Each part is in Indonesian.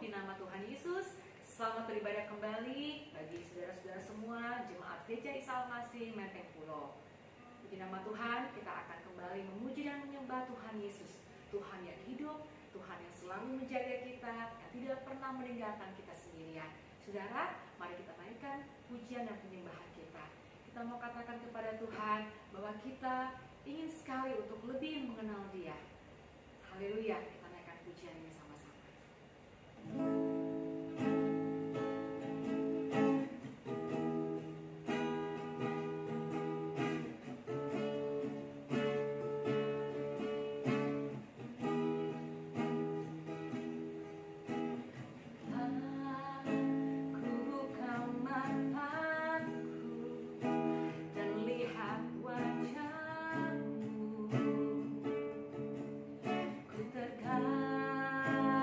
Puji nama Tuhan Yesus. Selamat beribadah kembali bagi saudara-saudara semua Jemaat Gereja Isa Al-Masih Menteng Pulo. Puji nama Tuhan, kita akan kembali memuji dan menyembah Tuhan Yesus, Tuhan yang hidup, Tuhan yang selalu menjaga kita, yang tidak pernah meninggalkan kita sendirian. Saudara, mari kita naikkan pujian dan penyembahan kita. Kita mau katakan kepada Tuhan bahwa kita ingin sekali untuk lebih mengenal Dia. Haleluya, kita naikkan pujian ini sama-sama. Ku terkagum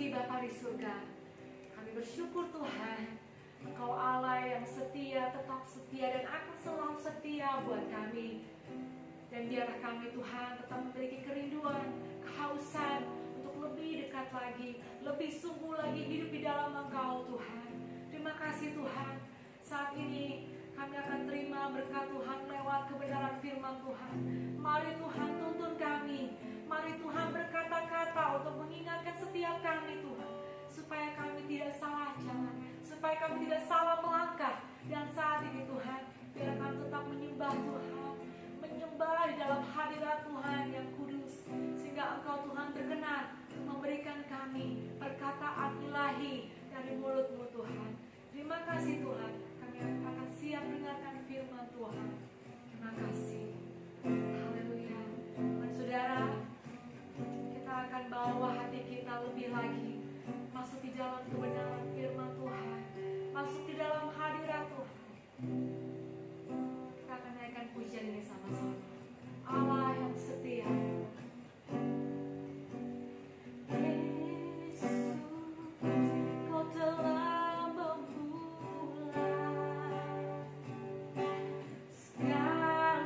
kasih Bapa di surga. Kami bersyukur Tuhan, Engkau Allah yang setia, tetap setia dan akan selalu setia buat kami. Dan biarlah kami Tuhan tetap memiliki kerinduan, kehausan untuk lebih dekat lagi, lebih sungguh lagi hidup di dalam Engkau Tuhan. Terima kasih Tuhan. Saat ini kami akan terima berkat Tuhan lewat kebenaran firman Tuhan. Mari Tuhan tuntun kami. Mari Tuhan berkata-kata untuk mengingatkan setiap kami Tuhan, supaya kami tidak salah jalan, supaya kami tidak salah melangkah. Dan saat ini Tuhan, biar kami tetap menyembah Tuhan, menyembah di dalam hadirat Tuhan yang kudus, sehingga Engkau Tuhan berkenan memberikan kami perkataan ilahi dari mulut-Mu Tuhan. Terima kasih Tuhan, kami akan siap dengarkan firman Tuhan. Terima kasih. Haleluya. Dan saudara, kita akan bawa hati kita lebih lagi masuk di dalam kebenaran firman Tuhan, masuk di dalam hadirat Tuhan. Kita akan naikkan pujian ini sama-sama. Allah yang setia. Yesus, Kau telah memulai segala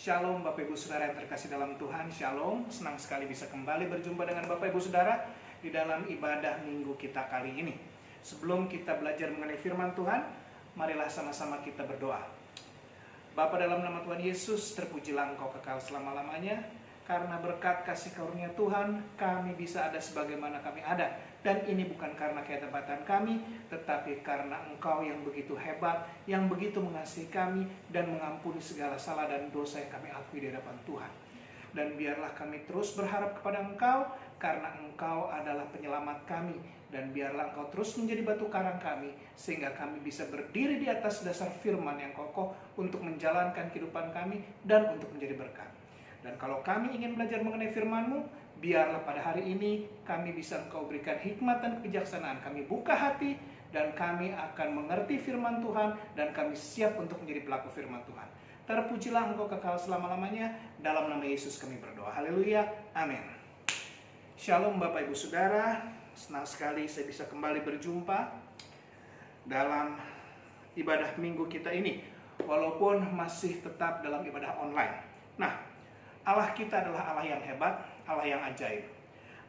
Shalom Bapak Ibu Saudara yang terkasih dalam Tuhan. Shalom, senang sekali bisa kembali berjumpa dengan Bapak Ibu Saudara di dalam ibadah minggu kita kali ini. Sebelum kita belajar mengenai firman Tuhan, marilah sama-sama kita berdoa. Bapa, dalam nama Tuhan Yesus, terpujilah Engkau kekal selama-lamanya. Karena berkat kasih karunia Tuhan, kami bisa ada sebagaimana kami ada. Dan ini bukan karena kehebatan kami, tetapi karena Engkau yang begitu hebat, yang begitu mengasihi kami, dan mengampuni segala salah dan dosa yang kami akui di hadapan Tuhan. Dan biarlah kami terus berharap kepada Engkau, karena Engkau adalah penyelamat kami. Dan biarlah Engkau terus menjadi batu karang kami, sehingga kami bisa berdiri di atas dasar firman yang kokoh untuk menjalankan kehidupan kami dan untuk menjadi berkat. Dan kalau kami ingin belajar mengenai firman-Mu, biarlah pada hari ini kami bisa Engkau berikan hikmat dan kebijaksanaan. Kami buka hati dan kami akan mengerti firman Tuhan dan kami siap untuk menjadi pelaku firman Tuhan. Terpujilah Engkau kekal selama-lamanya. Dalam nama Yesus kami berdoa. Haleluya. Amin. Shalom Bapak Ibu Saudara. Senang sekali saya bisa kembali berjumpa dalam ibadah minggu kita ini. Walaupun masih tetap dalam ibadah online. Nah, Allah kita adalah Allah yang hebat, Allah yang ajaib.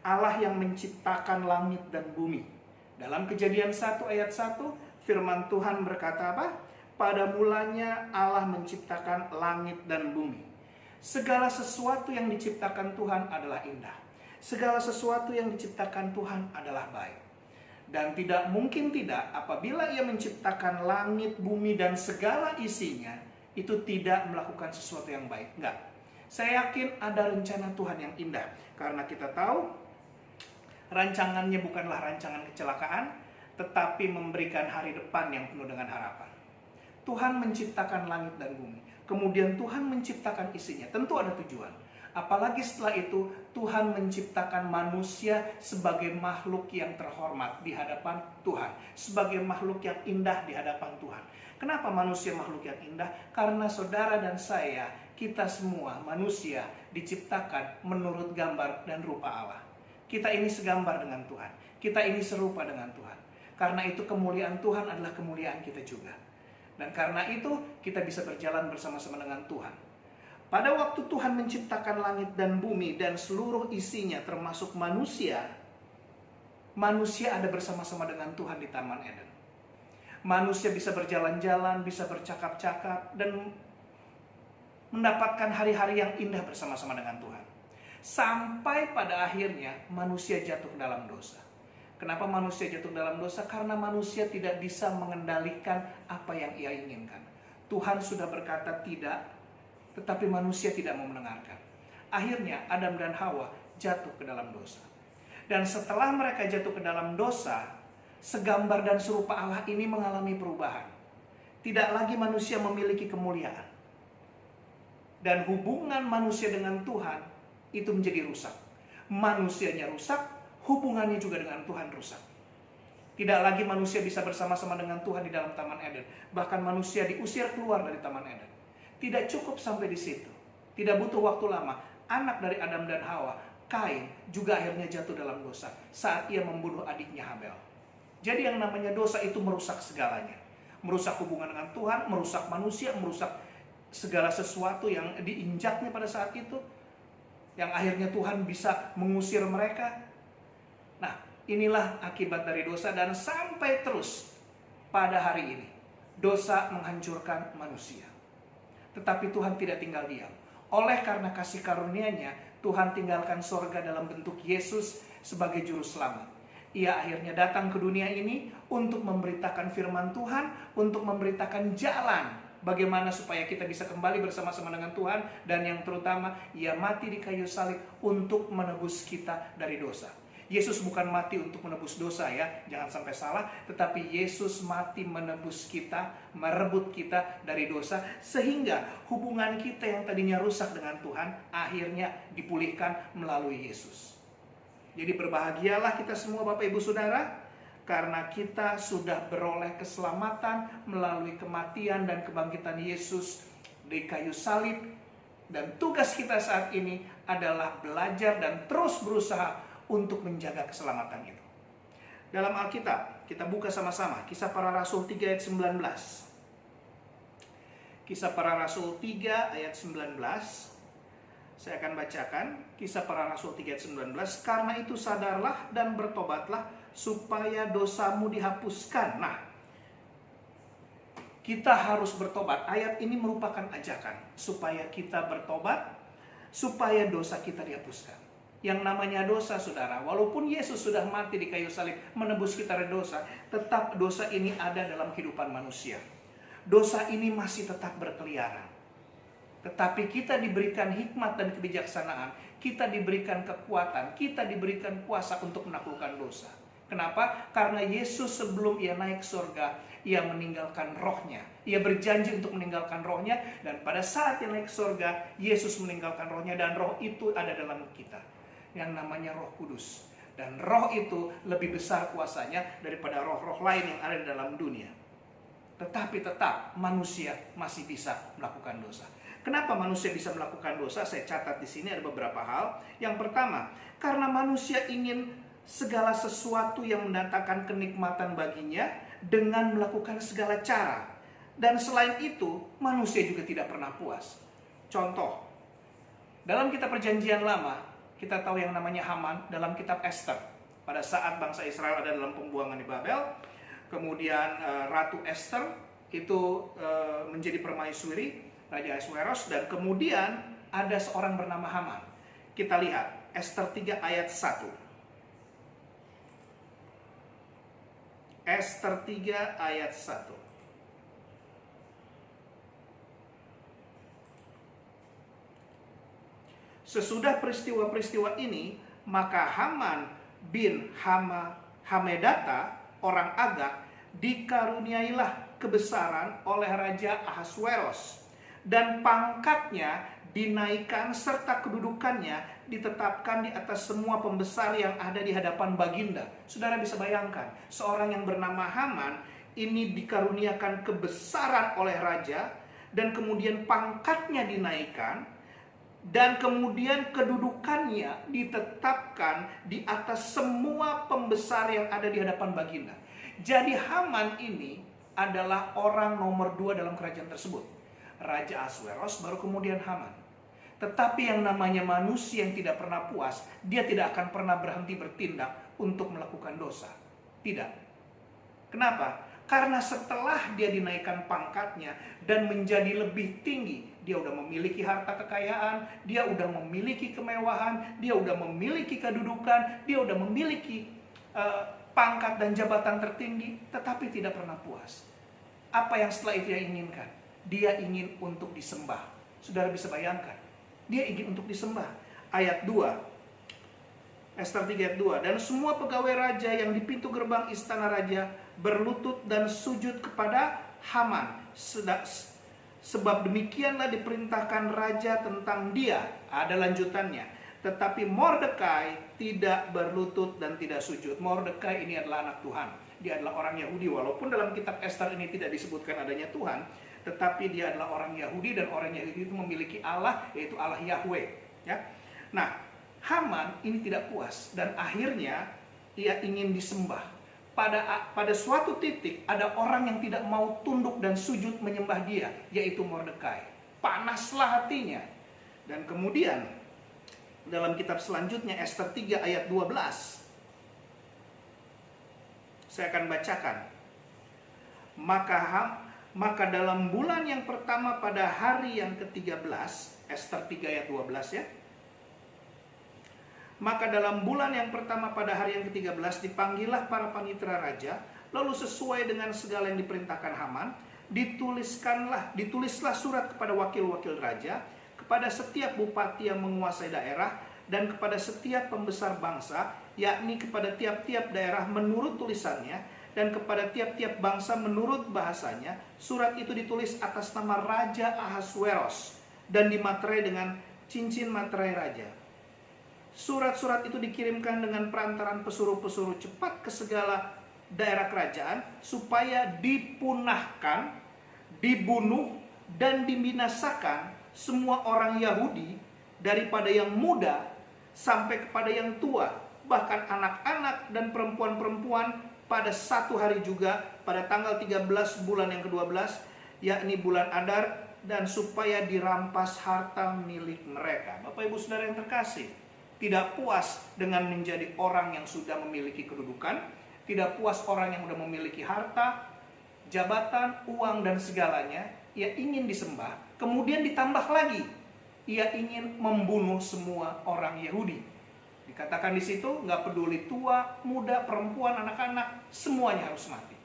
Allah yang menciptakan langit dan bumi. Dalam Kejadian 1 ayat 1, firman Tuhan berkata apa? Pada mulanya Allah menciptakan langit dan bumi. Segala sesuatu yang diciptakan Tuhan adalah indah. Segala sesuatu yang diciptakan Tuhan adalah baik. Dan tidak mungkin tidak apabila Ia menciptakan langit, bumi, dan segala isinya, itu tidak melakukan sesuatu yang baik. Enggak. Saya yakin ada rencana Tuhan yang indah. Karena kita tahu rancangannya bukanlah rancangan kecelakaan, tetapi memberikan hari depan yang penuh dengan harapan. Tuhan menciptakan langit dan bumi. Kemudian Tuhan menciptakan isinya. Tentu ada tujuan. Apalagi setelah itu Tuhan menciptakan manusia sebagai makhluk yang terhormat di hadapan Tuhan. Sebagai makhluk yang indah di hadapan Tuhan. Kenapa manusia makhluk yang indah? Karena saudara dan saya, kita semua manusia diciptakan menurut gambar dan rupa Allah. Kita ini segambar dengan Tuhan. Kita ini serupa dengan Tuhan. Karena itu kemuliaan Tuhan adalah kemuliaan kita juga. Dan karena itu kita bisa berjalan bersama-sama dengan Tuhan. Pada waktu Tuhan menciptakan langit dan bumi dan seluruh isinya termasuk manusia, manusia ada bersama-sama dengan Tuhan di Taman Eden. Manusia bisa berjalan-jalan, bisa bercakap-cakap, dan mendapatkan hari-hari yang indah bersama-sama dengan Tuhan. Sampai pada akhirnya manusia jatuh ke dalam dosa. Kenapa manusia jatuh ke dalam dosa? Karena manusia tidak bisa mengendalikan apa yang ia inginkan. Tuhan sudah berkata tidak, tetapi manusia tidak mau mendengarkan. Akhirnya Adam dan Hawa jatuh ke dalam dosa. Dan setelah mereka jatuh ke dalam dosa, segambar dan serupa Allah ini mengalami perubahan. Tidak lagi manusia memiliki kemuliaan. Dan hubungan manusia dengan Tuhan itu menjadi rusak. Manusianya rusak, hubungannya juga dengan Tuhan rusak. Tidak lagi manusia bisa bersama-sama dengan Tuhan di dalam Taman Eden. Bahkan manusia diusir keluar dari Taman Eden. Tidak cukup sampai di situ. Tidak butuh waktu lama. Anak dari Adam dan Hawa, Kain, juga akhirnya jatuh dalam dosa saat ia membunuh adiknya Habel. Jadi yang namanya dosa itu merusak segalanya. Merusak hubungan dengan Tuhan, merusak manusia, merusak segala sesuatu yang diinjaknya pada saat itu. Yang akhirnya Tuhan bisa mengusir mereka. Nah, inilah akibat dari dosa dan sampai terus pada hari ini. Dosa menghancurkan manusia. Tetapi Tuhan tidak tinggal diam. Oleh karena kasih karunia-Nya, Tuhan tinggalkan sorga dalam bentuk Yesus sebagai juru selamat. Ia akhirnya datang ke dunia ini untuk memberitakan firman Tuhan, untuk memberitakan jalan bagaimana supaya kita bisa kembali bersama-sama dengan Tuhan. Dan yang terutama, Ia mati di kayu salib untuk menebus kita dari dosa. Yesus bukan mati untuk menebus dosa ya, jangan sampai salah. Tetapi Yesus mati menebus kita, merebut kita dari dosa. Sehingga hubungan kita yang tadinya rusak dengan Tuhan, akhirnya dipulihkan melalui Yesus. Jadi berbahagialah kita semua Bapak Ibu Saudara, karena kita sudah beroleh keselamatan melalui kematian dan kebangkitan Yesus di kayu salib. Dan tugas kita saat ini adalah belajar dan terus berusaha untuk menjaga keselamatan itu. Dalam Alkitab, kita buka sama-sama Kisah Para Rasul 3 ayat 19. Kisah Para Rasul 3 ayat 19. Saya akan bacakan Kisah Para Rasul 3 ayat 19. Karena itu sadarlah dan bertobatlah supaya dosamu dihapuskan. Nah, kita harus bertobat. Ayat ini merupakan ajakan supaya kita bertobat, supaya dosa kita dihapuskan. Yang namanya dosa, saudara, walaupun Yesus sudah mati di kayu salib menebus kita dari dosa, tetap dosa ini ada dalam kehidupan manusia. Dosa ini masih tetap berkeliaran. Tetapi kita diberikan hikmat dan kebijaksanaan, kita diberikan kekuatan, kita diberikan kuasa untuk menaklukkan dosa. Kenapa? Karena Yesus sebelum ia naik surga, ia meninggalkan rohnya. Ia berjanji untuk meninggalkan rohnya, dan pada saat ia naik surga, Yesus meninggalkan rohnya, dan roh itu ada dalam kita, yang namanya Roh Kudus. Dan roh itu lebih besar kuasanya daripada roh-roh lain yang ada di dalam dunia. Tetapi tetap manusia masih bisa melakukan dosa. Kenapa manusia bisa melakukan dosa? Saya catat di sini ada beberapa hal. Yang pertama, karena manusia ingin segala sesuatu yang mendatangkan kenikmatan baginya dengan melakukan segala cara. Dan selain itu, manusia juga tidak pernah puas. Contoh, dalam kitab Perjanjian Lama, kita tahu yang namanya Haman dalam kitab Ester. Pada saat bangsa Israel ada dalam pembuangan di Babel, kemudian Ratu Ester itu menjadi permaisuri Raja Ahasuerus, dan kemudian ada seorang bernama Haman. Kita lihat Ester 3 ayat 1. Ester 3 ayat 1. Sesudah peristiwa-peristiwa ini, maka Haman bin Hamedata, orang Agag, dikaruniailah kebesaran oleh Raja Ahasuerus, dan pangkatnya dinaikkan serta kedudukannya ditetapkan di atas semua pembesar yang ada di hadapan baginda. Saudara bisa bayangkan, seorang yang bernama Haman ini dikaruniakan kebesaran oleh raja, dan kemudian pangkatnya dinaikkan, dan kemudian kedudukannya ditetapkan di atas semua pembesar yang ada di hadapan baginda. Jadi Haman ini adalah orang nomor 2 dalam kerajaan tersebut. Raja Ahasuerus, baru kemudian Haman. Tetapi yang namanya manusia yang tidak pernah puas, dia tidak akan pernah berhenti bertindak untuk melakukan dosa. Tidak. Kenapa? Karena setelah dia dinaikkan pangkatnya dan menjadi lebih tinggi, dia udah memiliki harta kekayaan, dia udah memiliki kemewahan, dia udah memiliki kedudukan, dia udah memiliki pangkat dan jabatan tertinggi, tetapi tidak pernah puas. Apa yang setelah itu dia inginkan? Dia ingin untuk disembah. Saudara bisa bayangkan, dia ingin untuk disembah. Ayat 2, Ester 3 ayat 2. Dan semua pegawai raja yang di pintu gerbang istana raja berlutut dan sujud kepada Haman, sebab demikianlah diperintahkan raja tentang dia. Ada lanjutannya. Tetapi Mordekai tidak berlutut dan tidak sujud. Mordekai ini adalah anak Tuhan. Dia adalah orang Yahudi. Walaupun dalam kitab Ester ini tidak disebutkan adanya Tuhan, tetapi dia adalah orang Yahudi, dan orang Yahudi itu memiliki Allah, yaitu Allah Yahweh. Ya. Nah, Haman ini tidak puas, dan akhirnya ia ingin disembah. Pada suatu titik ada orang yang tidak mau tunduk dan sujud menyembah dia, yaitu Mordekai. Panaslah hatinya. Dan kemudian dalam kitab selanjutnya, Ester 3 ayat 12, saya akan bacakan. Maka dalam bulan yang pertama pada hari yang ke-13, Ester 3 ayat 12 ya. Maka dalam bulan yang pertama pada hari yang ke-13 dipanggillah para panitera raja, lalu sesuai dengan segala yang diperintahkan Haman, ditulislah surat kepada wakil-wakil raja, kepada setiap bupati yang menguasai daerah, dan kepada setiap pembesar bangsa, yakni kepada tiap-tiap daerah menurut tulisannya, dan kepada tiap-tiap bangsa menurut bahasanya. Surat itu ditulis atas nama Raja Ahasuerus dan dimaterai dengan cincin materai raja. Surat-surat itu dikirimkan dengan perantaran pesuruh-pesuruh cepat ke segala daerah kerajaan, supaya dipunahkan, dibunuh, dan dibinasakan semua orang Yahudi, daripada yang muda sampai kepada yang tua, bahkan anak-anak dan perempuan-perempuan, pada satu hari juga, pada tanggal 13 bulan yang ke-12, yakni bulan Adar, dan supaya dirampas harta milik mereka. Bapak Ibu Saudara yang terkasih, tidak puas dengan menjadi orang yang sudah memiliki kedudukan, tidak puas orang yang sudah memiliki harta, jabatan, uang dan segalanya, ia ingin disembah. Kemudian ditambah lagi, ia ingin membunuh semua orang Yahudi. Dikatakan di situ, nggak peduli tua, muda, perempuan, anak-anak, semuanya harus mati.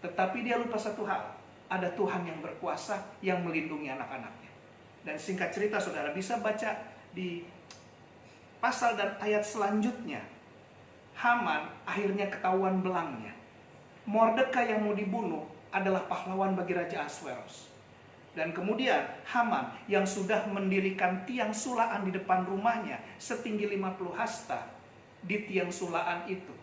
Tetapi dia lupa satu hal, ada Tuhan yang berkuasa yang melindungi anak-anaknya. Dan singkat cerita, saudara bisa baca di pasal dan ayat selanjutnya. Haman akhirnya ketahuan belangnya. Mordekai yang mau dibunuh adalah pahlawan bagi Raja Ahasveros. Dan kemudian Haman yang sudah mendirikan tiang sulaan di depan rumahnya setinggi 50 hasta, di tiang sulaan itu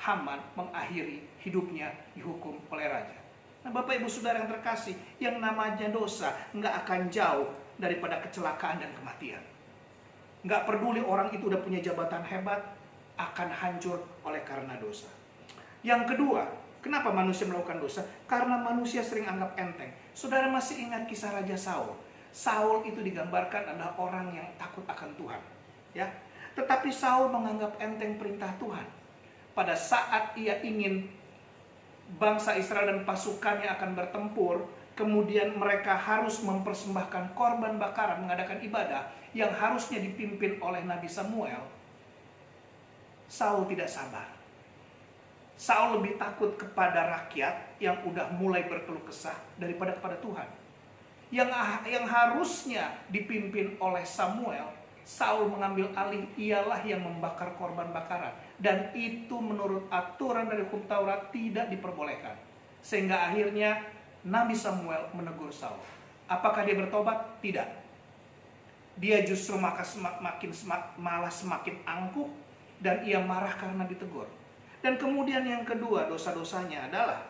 Haman mengakhiri hidupnya dihukum oleh raja. Nah, Bapak Ibu Saudara yang terkasih, yang namanya dosa nggak akan jauh daripada kecelakaan dan kematian. Nggak peduli orang itu udah punya jabatan hebat, akan hancur oleh karena dosa. Yang kedua, kenapa manusia melakukan dosa? Karena manusia sering anggap enteng. Saudara masih ingat kisah Raja Saul? Saul itu digambarkan adalah orang yang takut akan Tuhan, ya. Tetapi Saul menganggap enteng perintah Tuhan. Pada saat ia ingin bangsa Israel dan pasukannya akan bertempur, kemudian mereka harus mempersembahkan korban bakaran, mengadakan ibadah yang harusnya dipimpin oleh Nabi Samuel. Saul tidak sabar. Saul lebih takut kepada rakyat yang udah mulai berkeluh kesah daripada kepada Tuhan. Yang harusnya dipimpin oleh Samuel, Saul mengambil alih, ialah yang membakar korban bakaran. Dan itu menurut aturan dari hukum Taurat tidak diperbolehkan. Sehingga akhirnya Nabi Samuel menegur Saul. Apakah dia bertobat? Tidak. Dia justru malah semakin angkuh dan ia marah karena ditegur. Dan kemudian yang kedua dosa-dosanya adalah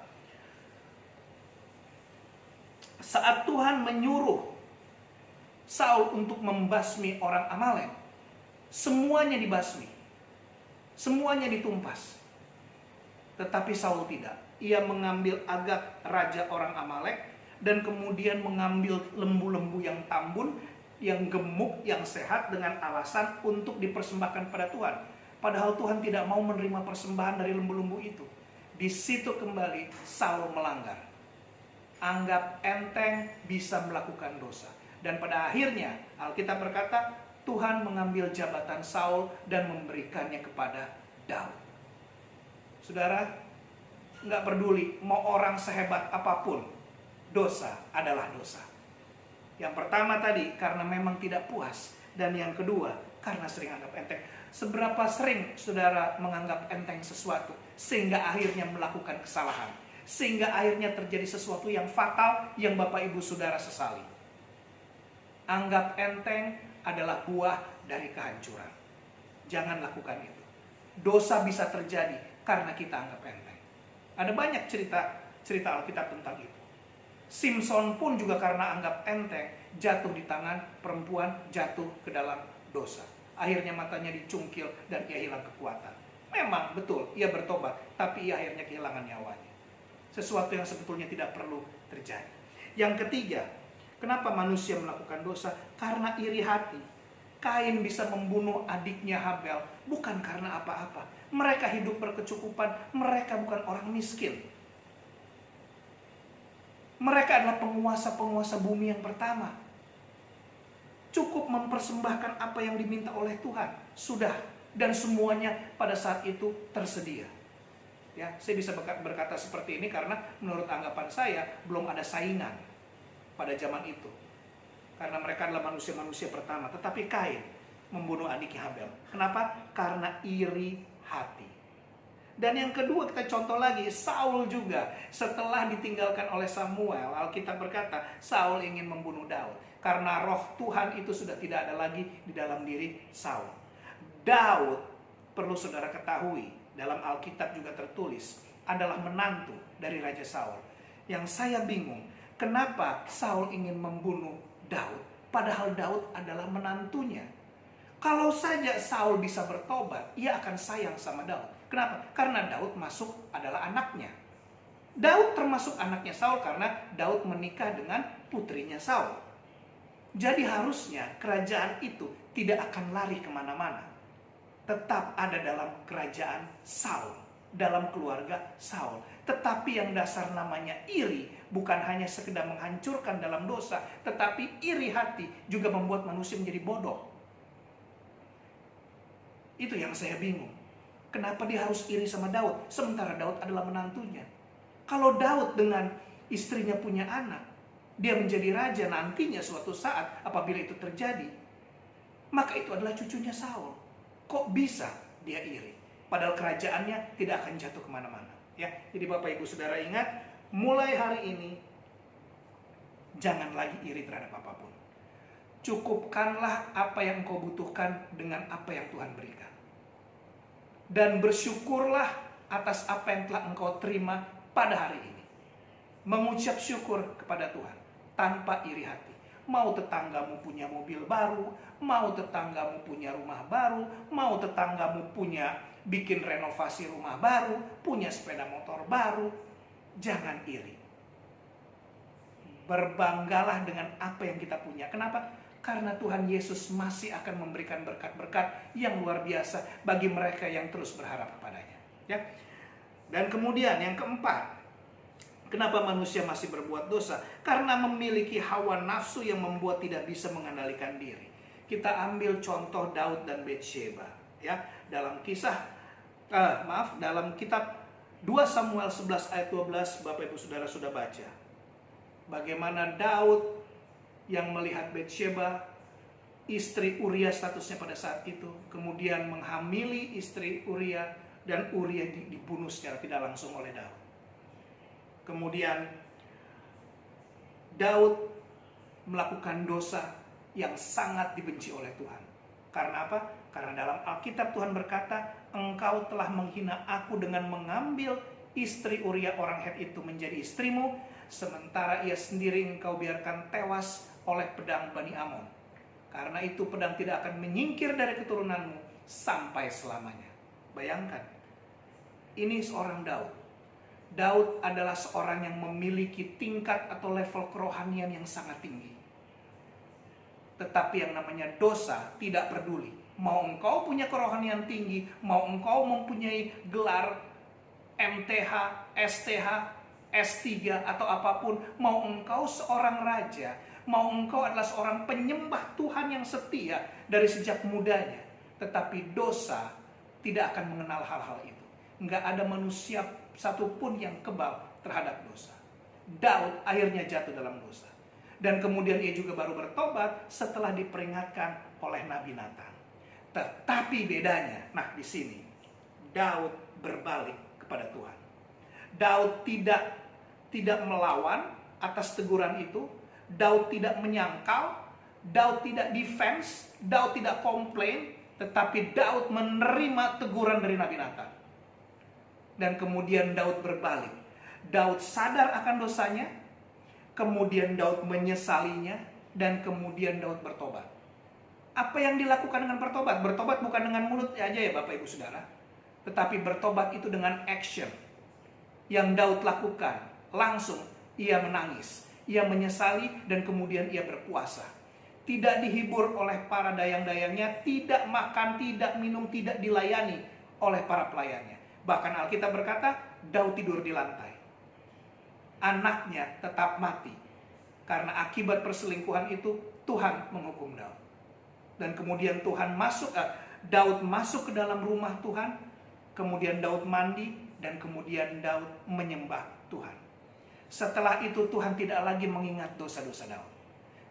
saat Tuhan menyuruh Saul untuk membasmi orang Amalek, semuanya dibasmi, semuanya ditumpas. Tetapi Saul tidak. Ia mengambil Agag, raja orang Amalek, dan kemudian mengambil lembu-lembu yang tambun, yang gemuk, yang sehat, dengan alasan untuk dipersembahkan pada Tuhan. Padahal Tuhan tidak mau menerima persembahan dari lembu-lembu itu. Di situ kembali Saul melanggar. Anggap enteng bisa melakukan dosa. Dan pada akhirnya Alkitab berkata, Tuhan mengambil jabatan Saul dan memberikannya kepada Daud. Saudara, nggak peduli mau orang sehebat apapun, dosa adalah dosa. Yang pertama tadi karena memang tidak puas, dan yang kedua karena sering anggap enteng. Seberapa sering saudara menganggap enteng sesuatu sehingga akhirnya melakukan kesalahan, sehingga akhirnya terjadi sesuatu yang fatal yang Bapak Ibu Saudara sesali. Anggap enteng adalah buah dari kehancuran. Jangan lakukan itu. Dosa bisa terjadi karena kita anggap enteng. Ada banyak cerita Alkitab tentang itu. Simpson pun juga karena anggap enteng jatuh di tangan perempuan, jatuh ke dalam dosa. Akhirnya matanya dicungkil dan ia hilang kekuatan. Memang betul ia bertobat, tapi ia akhirnya kehilangan nyawanya. Sesuatu yang sebetulnya tidak perlu terjadi. Yang ketiga, kenapa manusia melakukan dosa? Karena iri hati. Kain bisa membunuh adiknya Habel bukan karena apa-apa. Mereka hidup berkecukupan, mereka bukan orang miskin. Mereka adalah penguasa-penguasa bumi yang pertama. Cukup mempersembahkan apa yang diminta oleh Tuhan. Sudah. Dan semuanya pada saat itu tersedia. Ya, saya bisa berkata seperti ini karena menurut anggapan saya belum ada saingan pada zaman itu. Karena mereka adalah manusia-manusia pertama. Tetapi Kain membunuh adiknya Habel. Kenapa? Karena iri hati. Dan yang kedua, kita contoh lagi, Saul juga setelah ditinggalkan oleh Samuel, Alkitab berkata Saul ingin membunuh Daud. Karena roh Tuhan itu sudah tidak ada lagi di dalam diri Saul. Daud, perlu saudara ketahui, dalam Alkitab juga tertulis, adalah menantu dari Raja Saul. Yang saya bingung, kenapa Saul ingin membunuh Daud, padahal Daud adalah menantunya. Kalau saja Saul bisa bertobat, ia akan sayang sama Daud. Kenapa? Karena Daud masuk adalah anaknya. Daud termasuk anaknya Saul karena Daud menikah dengan putrinya Saul. Jadi harusnya kerajaan itu tidak akan lari kemana-mana. Tetap ada dalam kerajaan Saul, dalam keluarga Saul. Tetapi yang dasar namanya iri bukan hanya sekedar menghancurkan dalam dosa, tetapi iri hati juga membuat manusia menjadi bodoh. Itu yang saya bingung. Kenapa dia harus iri sama Daud, sementara Daud adalah menantunya? Kalau Daud dengan istrinya punya anak, dia menjadi raja nantinya suatu saat apabila itu terjadi, maka itu adalah cucunya Saul. Kok bisa dia iri? Padahal kerajaannya tidak akan jatuh kemana-mana. Ya, jadi Bapak Ibu Saudara ingat, mulai hari ini jangan lagi iri terhadap apapun. Cukupkanlah apa yang kau butuhkan dengan apa yang Tuhan berikan. Dan bersyukurlah atas apa yang telah engkau terima pada hari ini. Mengucap syukur kepada Tuhan tanpa iri hati. Mau tetanggamu punya mobil baru, mau tetanggamu punya rumah baru, mau tetanggamu punya bikin renovasi rumah baru, punya sepeda motor baru, jangan iri. Berbanggalah dengan apa yang kita punya. Kenapa? Karena Tuhan Yesus masih akan memberikan berkat-berkat yang luar biasa bagi mereka yang terus berharap kepadanya. Ya. Dan kemudian yang keempat, kenapa manusia masih berbuat dosa? Karena memiliki hawa nafsu yang membuat tidak bisa mengendalikan diri. Kita ambil contoh Daud dan Batsheba. Ya, dalam dalam kitab 2 Samuel 11 ayat 12, Bapak Ibu Saudara sudah baca. Bagaimana Daud yang melihat Batsheba, istri Uria statusnya pada saat itu, kemudian menghamili istri Uria, dan Uria dibunuh secara tidak langsung oleh Daud. Kemudian Daud melakukan dosa yang sangat dibenci oleh Tuhan. Karena apa? Karena dalam Alkitab Tuhan berkata, engkau telah menghina aku dengan mengambil istri Uria orang Het itu menjadi istrimu, sementara ia sendiri engkau biarkan tewas oleh pedang Bani Amon. Karena itu pedang tidak akan menyingkir dari keturunanmu sampai selamanya. Bayangkan, ini seorang Daud. Daud adalah seorang yang memiliki tingkat atau level kerohanian yang sangat tinggi. Tetapi yang namanya dosa tidak peduli. Mau engkau punya kerohanian tinggi, mau engkau mempunyai gelar MTH, STH, S3 atau apapun, mau engkau seorang raja, mau engkau adalah seorang penyembah Tuhan yang setia dari sejak mudanya, tetapi dosa tidak akan mengenal hal-hal itu. Enggak ada manusia satupun yang kebal terhadap dosa. Daud akhirnya jatuh dalam dosa. Dan kemudian ia juga baru bertobat setelah diperingatkan oleh Nabi Nathan. Tetapi bedanya, nah di sini Daud berbalik kepada Tuhan. Daud tidak melawan atas teguran itu. Daud tidak menyangkal, Daud tidak defense, Daud tidak komplain, tetapi Daud menerima teguran dari Nabi Nathan. Dan kemudian Daud berbalik. Daud sadar akan dosanya, kemudian Daud menyesalinya, dan kemudian Daud bertobat. Apa yang dilakukan dengan bertobat? Bertobat bukan dengan mulut aja ya Bapak Ibu Saudara, tetapi bertobat itu dengan action. Yang Daud lakukan, langsung ia menangis, ia menyesali, dan kemudian ia berpuasa. Tidak dihibur oleh para dayang-dayangnya, tidak makan, tidak minum, tidak dilayani oleh para pelayannya. Bahkan Alkitab berkata, Daud tidur di lantai. Anaknya tetap mati. Karena akibat perselingkuhan itu, Tuhan menghukum Daud. Dan kemudian Daud masuk ke dalam rumah Tuhan. Kemudian Daud mandi, dan kemudian Daud menyembah Tuhan. Setelah itu Tuhan tidak lagi mengingat dosa-dosa Daud.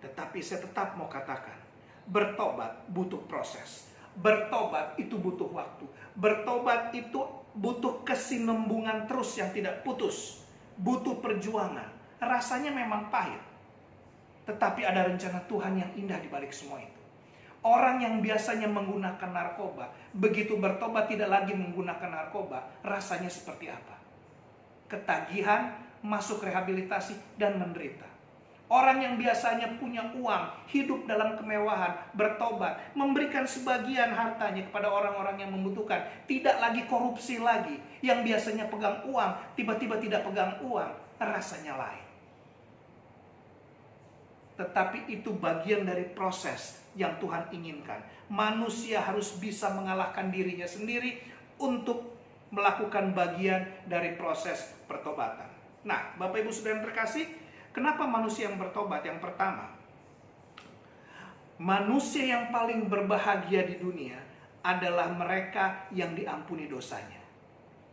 Tetapi saya tetap mau katakan, bertobat butuh proses. Bertobat itu butuh waktu. Bertobat itu butuh kesinambungan terus yang tidak putus. Butuh perjuangan. Rasanya memang pahit. Tetapi ada rencana Tuhan yang indah di balik semua itu. Orang yang biasanya menggunakan narkoba, begitu bertobat tidak lagi menggunakan narkoba, rasanya seperti apa? Ketagihan, masuk rehabilitasi, dan menderita. Orang yang biasanya punya uang, hidup dalam kemewahan, bertobat, memberikan sebagian hartanya kepada orang-orang yang membutuhkan. Tidak lagi korupsi lagi. Yang biasanya pegang uang, tiba-tiba tidak pegang uang. Rasanya lain. Tetapi itu bagian dari proses yang Tuhan inginkan. Manusia harus bisa mengalahkan dirinya sendiri untuk melakukan bagian dari proses pertobatan. Nah, Bapak Ibu Saudara yang terkasih, kenapa manusia yang bertobat? Yang pertama, manusia yang paling berbahagia di dunia adalah mereka yang diampuni dosanya.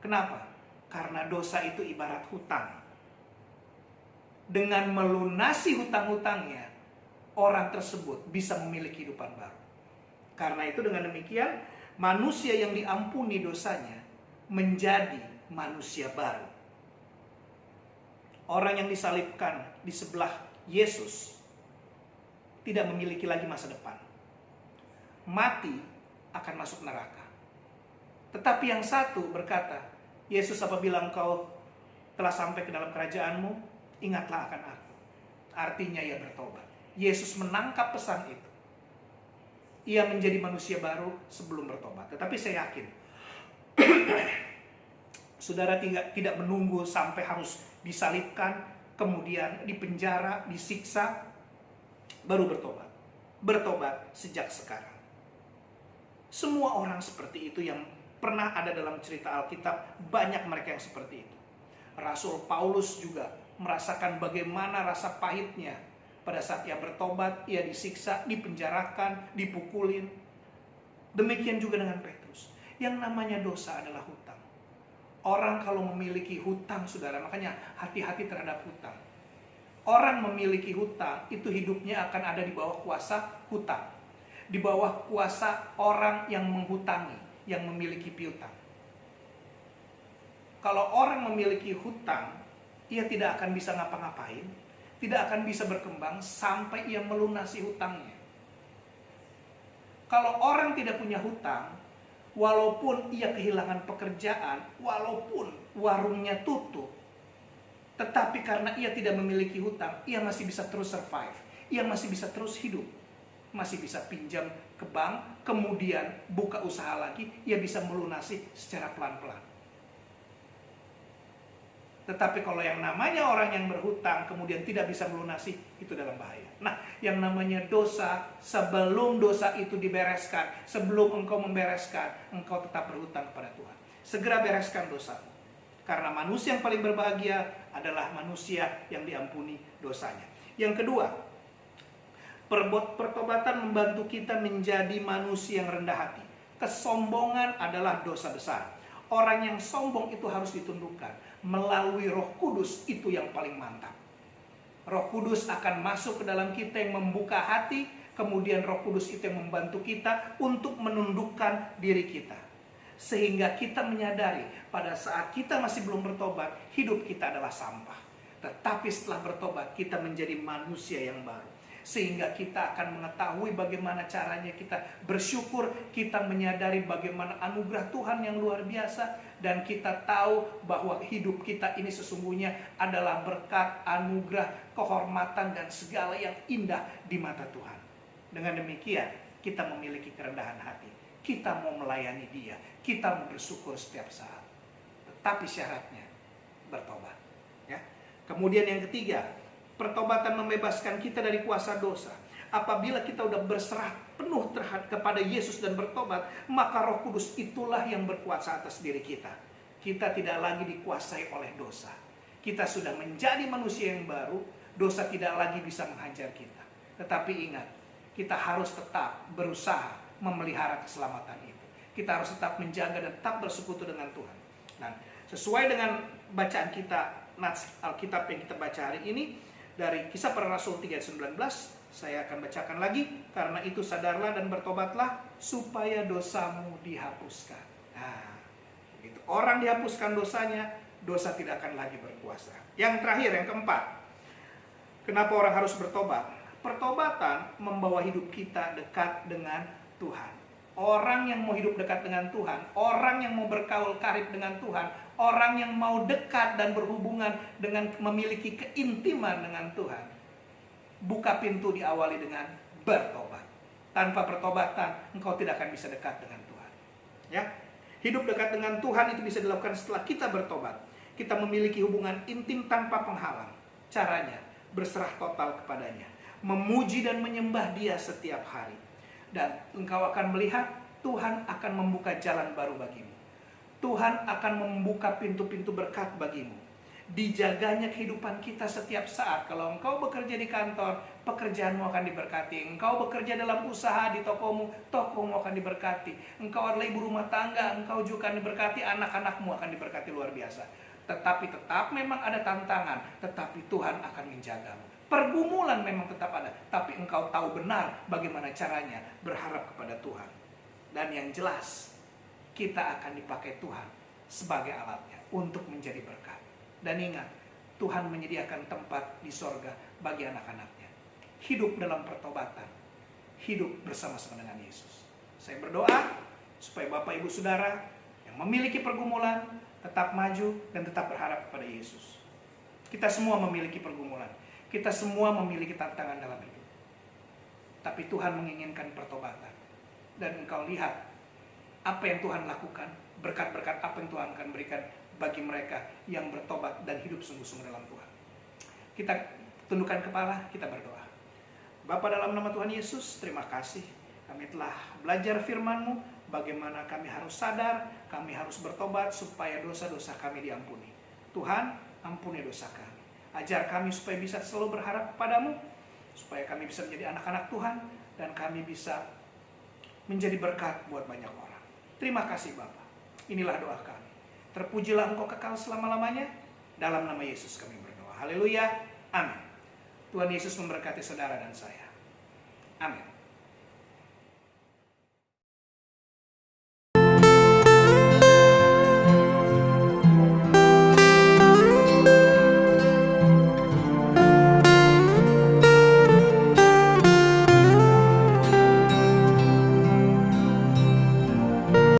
Kenapa? Karena dosa itu ibarat hutang. Dengan melunasi hutang-hutangnya, orang tersebut bisa memiliki kehidupan baru. Karena itu dengan demikian, manusia yang diampuni dosanya menjadi manusia baru. Orang yang disalibkan di sebelah Yesus tidak memiliki lagi masa depan. Mati akan masuk neraka. Tetapi yang satu berkata, Yesus, apabila engkau telah sampai ke dalam kerajaanmu, ingatlah akan aku. Artinya ia bertobat. Yesus menangkap pesan itu. Ia menjadi manusia baru sebelum bertobat. Tetapi saya yakin, saudara tidak menunggu sampai harus disalibkan, kemudian dipenjara, disiksa, baru bertobat. Bertobat sejak sekarang. Semua orang seperti itu yang pernah ada dalam cerita Alkitab, banyak mereka yang seperti itu. Rasul Paulus juga merasakan bagaimana rasa pahitnya pada saat ia bertobat, ia disiksa, dipenjarakan, dipukulin. Demikian juga dengan Petrus. Yang namanya dosa adalah hutang. Orang kalau memiliki hutang, saudara, makanya hati-hati terhadap hutang. Orang memiliki hutang, itu hidupnya akan ada di bawah kuasa hutang. Di bawah kuasa orang yang menghutangi, yang memiliki piutang. Kalau orang memiliki hutang, ia tidak akan bisa ngapa-ngapain, tidak akan bisa berkembang sampai ia melunasi hutangnya. Kalau orang tidak punya hutang, walaupun ia kehilangan pekerjaan, walaupun warungnya tutup, tetapi karena ia tidak memiliki hutang, ia masih bisa terus survive. Ia masih bisa terus hidup. Masih bisa pinjam ke bank, kemudian buka usaha lagi, ia bisa melunasi secara pelan-pelan. Tetapi kalau yang namanya orang yang berhutang kemudian tidak bisa melunasi, itu dalam bahaya. Nah, yang namanya dosa, sebelum dosa itu dibereskan, sebelum engkau membereskan, engkau tetap berhutang kepada Tuhan. Segera bereskan dosamu. Karena manusia yang paling berbahagia adalah manusia yang diampuni dosanya. Yang kedua, pertobatan membantu kita menjadi manusia yang rendah hati. Kesombongan adalah dosa besar. Orang yang sombong itu harus ditundukkan. Melalui Roh Kudus itu yang paling mantap. Roh Kudus akan masuk ke dalam kita yang membuka hati. Kemudian Roh Kudus itu yang membantu kita untuk menundukkan diri kita. Sehingga kita menyadari pada saat kita masih belum bertobat, hidup kita adalah sampah. Tetapi setelah bertobat, kita menjadi manusia yang baru. Sehingga kita akan mengetahui bagaimana caranya kita bersyukur, kita menyadari bagaimana anugerah Tuhan yang luar biasa, dan kita tahu bahwa hidup kita ini sesungguhnya adalah berkat, anugerah, kehormatan, dan segala yang indah di mata Tuhan. Dengan demikian, kita memiliki kerendahan hati. Kita mau melayani Dia, kita mau bersyukur setiap saat. Tetapi syaratnya bertobat. Ya. Kemudian yang ketiga, pertobatan membebaskan kita dari kuasa dosa. Apabila kita sudah berserah penuh kepada Yesus dan bertobat, maka Roh Kudus itulah yang berkuasa atas diri kita. Kita tidak lagi dikuasai oleh dosa. Kita sudah menjadi manusia yang baru, dosa tidak lagi bisa menghajar kita. Tetapi ingat, kita harus tetap berusaha memelihara keselamatan itu. Kita harus tetap menjaga dan tetap bersekutu dengan Tuhan. Nah, sesuai dengan bacaan kita, nats Alkitab yang kita baca hari ini, dari Kisah Para Rasul 3:19, saya akan bacakan lagi. Karena itu sadarlah dan bertobatlah supaya dosamu dihapuskan. Nah, begitu orang dihapuskan dosanya, dosa tidak akan lagi berkuasa. Yang terakhir, yang keempat, kenapa orang harus bertobat? Pertobatan membawa hidup kita dekat dengan Tuhan. Orang yang mau hidup dekat dengan Tuhan, orang yang mau berkaul karib dengan Tuhan, orang yang mau dekat dan berhubungan dengan memiliki keintiman dengan Tuhan, Buka pintu diawali dengan bertobat. Tanpa pertobatan, engkau tidak akan bisa dekat dengan Tuhan. Ya, hidup dekat dengan Tuhan itu bisa dilakukan setelah kita bertobat. Kita memiliki hubungan intim tanpa penghalang. Caranya, berserah total kepadanya. Memuji dan menyembah Dia setiap hari. Dan engkau akan melihat Tuhan akan membuka jalan baru bagimu. Tuhan akan membuka pintu-pintu berkat bagimu. Dijaganya kehidupan kita setiap saat. Kalau engkau bekerja di kantor, pekerjaanmu akan diberkati. Engkau bekerja dalam usaha di tokomu, tokomu akan diberkati. Engkau adalah ibu rumah tangga, engkau juga akan diberkati, anak-anakmu akan diberkati luar biasa. Tetapi tetap memang ada tantangan, tetapi Tuhan akan menjagamu. Pergumulan memang tetap ada, tapi engkau tahu benar bagaimana caranya berharap kepada Tuhan. Dan yang jelas, kita akan dipakai Tuhan sebagai alatnya untuk menjadi berkat. Dan ingat, Tuhan menyediakan tempat di sorga bagi anak-anaknya. Hidup dalam pertobatan. Hidup bersama-sama dengan Yesus. Saya berdoa supaya Bapak Ibu Saudara yang memiliki pergumulan tetap maju dan tetap berharap kepada Yesus. Kita semua memiliki pergumulan. Kita semua memiliki tantangan dalam hidup. Tapi Tuhan menginginkan pertobatan. Dan engkau lihat apa yang Tuhan lakukan. Berkat-berkat apa yang Tuhan akan berikan bagi mereka yang bertobat dan hidup sungguh-sungguh dalam Tuhan. Kita tundukkan kepala, kita berdoa. Bapa, dalam nama Tuhan Yesus, terima kasih. Kami telah belajar firman-Mu, bagaimana kami harus sadar, kami harus bertobat supaya dosa-dosa kami diampuni. Tuhan, ampuni dosa kami. Ajar kami supaya bisa selalu berharap kepadamu, supaya kami bisa menjadi anak-anak Tuhan, dan kami bisa menjadi berkat buat banyak orang. Terima kasih Bapa. Inilah doa kami. Terpujilah Engkau kekal selama-lamanya. Dalam nama Yesus kami berdoa. Haleluya. Amin. Tuhan Yesus memberkati saudara dan saya. Amin.